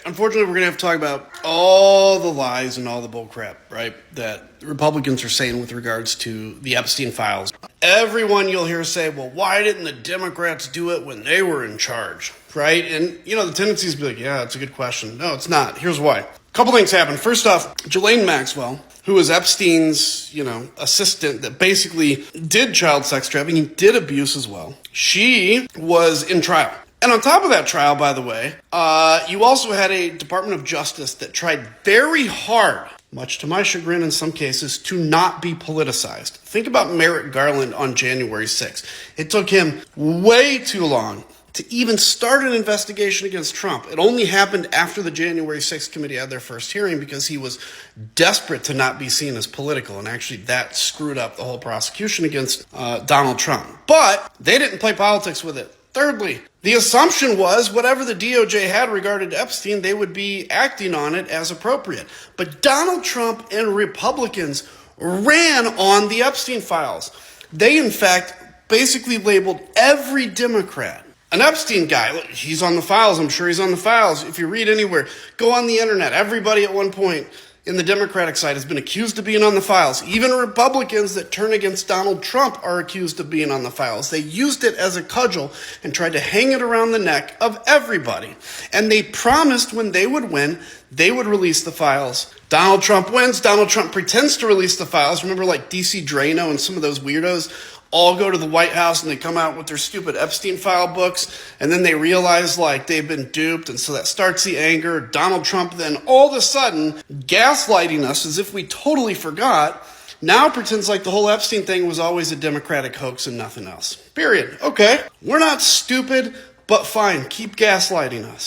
unfortunately, we're going to have to talk about all the lies and all the bullcrap, right, that Republicans are saying with regards to the Epstein files. Everyone you'll hear say, well, why didn't the Democrats do it when they were in charge, right? And, the tendency is to be like, yeah, it's a good question. No, it's not. Here's why. A couple things happened. First off, Ghislaine Maxwell, who was Epstein's, assistant that basically did child sex trafficking, did abuse as well. She was in trial. And on top of that trial, by the way, you also had a Department of Justice that tried very hard, much to my chagrin in some cases, to not be politicized. Think about Merrick Garland on January 6th. It took him way too long to even start an investigation against Trump. It only happened after the January 6th committee had their first hearing because he was desperate to not be seen as political. And actually that screwed up the whole prosecution against Donald Trump. But they didn't play politics with it. Thirdly, the assumption was whatever the DOJ had regarded Epstein, they would be acting on it as appropriate. But Donald Trump and Republicans ran on the Epstein files. They, in fact, basically labeled every Democrat an Epstein guy. Look, he's on the files. I'm sure he's on the files. If you read anywhere, go on the internet. Everybody at one point in the Democratic side has been accused of being on the files. Even Republicans that turn against Donald Trump are accused of being on the files. They used it as a cudgel and tried to hang it around the neck of everybody. And they promised when they would win, they would release the files. Donald Trump wins. Donald Trump pretends to release the files. Remember like DC Drano and some of those weirdos all go to the White House and they come out with their stupid Epstein file books, and then they realize like they've been duped, and so that starts the anger. Donald Trump then all of a sudden gaslighting us as if we totally forgot, now pretends like the whole Epstein thing was always a Democratic hoax and nothing else. Period. Okay, we're not stupid, but fine, keep gaslighting us.